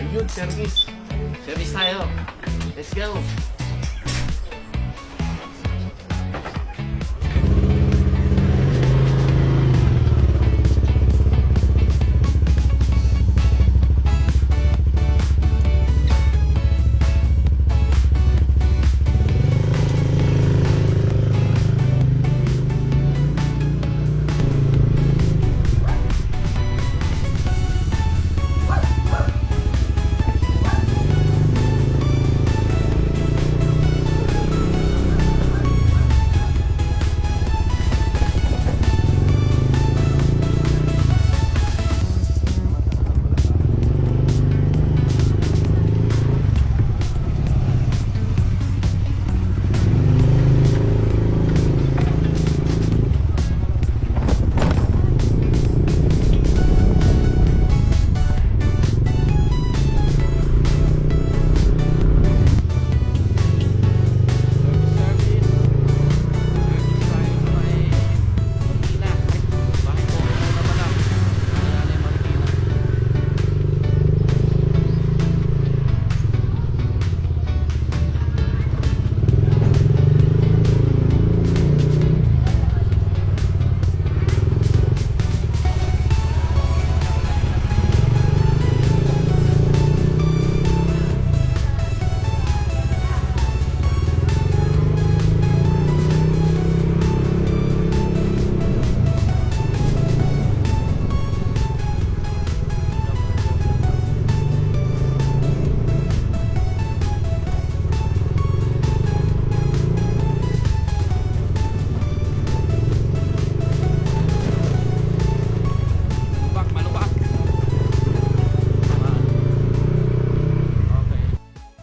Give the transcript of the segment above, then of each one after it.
Yun, service. Service tayo. Let's go.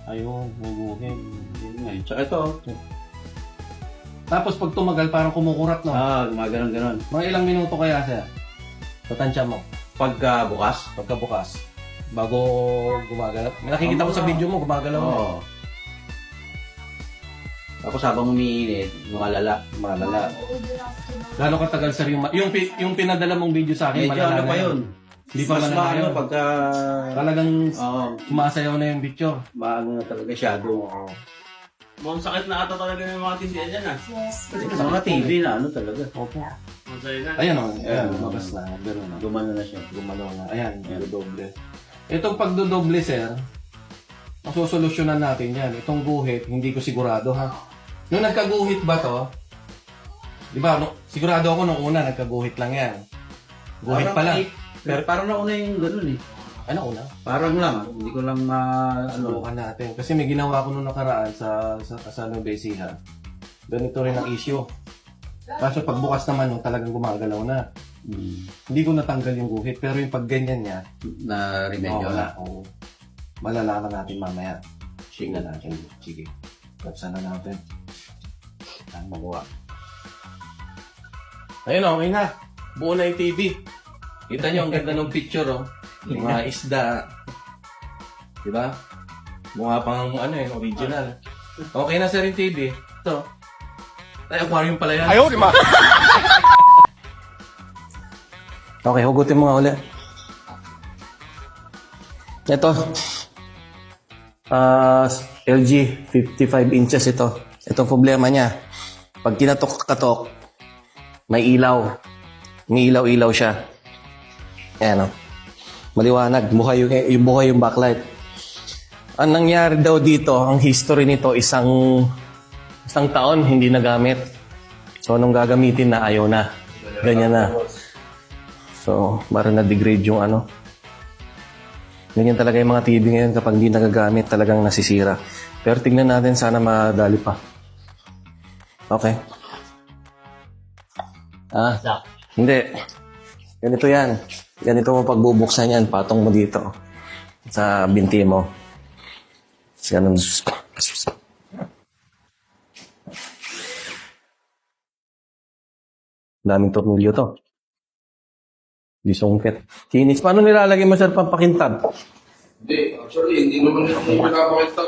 Ayun, bubuhin. Yun nga eh. Tsaka ito. Tapos pag tumagal, parang kumukurat, no? Gumaganon-ganon. Mga ilang minuto kaya siya? Tatansya mo. Pagka bukas? Pagkabukas. Bago gumagalaw. Nakikita ko sa video mo, gumagalaw mo. Oo. Tapos habang umiinit, lumalala. Malala. Gano'ng katagal, sir, yung pinadala mong video sa akin, Medyo malala ano na pa yun? Hindi pa Mas malala maano yun. pagka... Talagang Oo. sumasayaw na yung picture. Maano na talaga shadow. Oo. Mukhang sakit na ata talaga yung mga tisiyan dyan ah. Sa mga TV na ano talaga. Opo. Ang sayo na. Ayan o, Ayan, lumabas na. Gano'n na. Gumano na siya. Gumalaw na. Ayan, doble. Itong pagdodoble, sir, masusolusyonan natin yan. Itong guhit, hindi ko sigurado, ha? Nung nagkaguhit ba to, di ba, sigurado ako nung una, nagkaguhit lang yan. Guhit pa lang. Pero parang nauna yung ganun eh. Ano una? Parang lang. Hindi ko lang ano. Subukan natin. Kasi may ginawa ko nung nakaraan sa Nueva Ecija. Ganito rin ang issue. Kaso pagbukas naman, nung talagang gumagalaw na. Hindi ko natanggal yung guhit, pero yung pagganyan niya, Na remedyo na. Oo. Malalaman natin mamaya. Sige natin. Sige. Buksan na natin. Saan magawa? Ayun o, okay na. Buo na yung TV. Kita nyo, ang ganda ng picture, oh. Yung mga isda. Diba? Mukha pang ano original. Okay na, sir, yung TV. Ito. Ay, aquarium pala yan. Ayaw, di ma! Okay, hugutin mo nga ulit. Ito. LG 55 inches ito. Itong problema niya. Pag kinatok-katok, may ilaw. May ilaw-ilaw siya. Ayan o. Maliwanag. Buhay yung backlight. Ang nangyari daw dito, ang history nito, isang taon hindi nagamit. So, nung gagamitin na, ayaw na. Ganyan na. So, parang na-degrade yung ano. Ganyan talaga yung mga TV ngayon kapag hindi nagagamit, talagang nasisira. Pero tignan natin, sana madali pa. Okay. Hindi. Ganito yan. Ganito mo pagbubuksan yan, patong mo dito. Sa binti mo. Ganun. Daming tornilyo to. Di sungkit. Kinis. Paano nilalagay mo, sir, pampakintab? Hindi, actually, hindi naman ako pinapakita.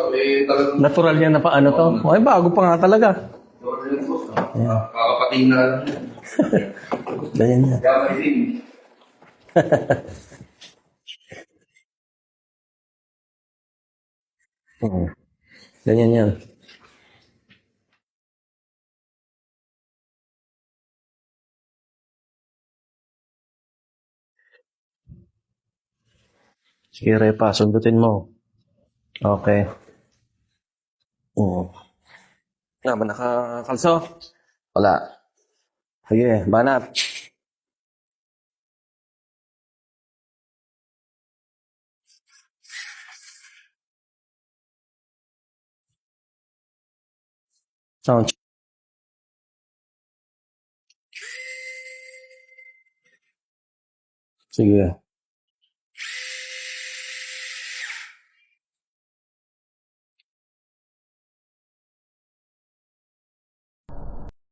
Talagang Natural yan na paano to? Ay, bago pa nga talaga. kakapating na lang. Ganyan yan. Gagawin. Oo. Ganyan yan. Sige, Repa, sundutin mo. Okay. Oo. Nga ba nakakalso? Wala. Sige, banat. Sound. Sige.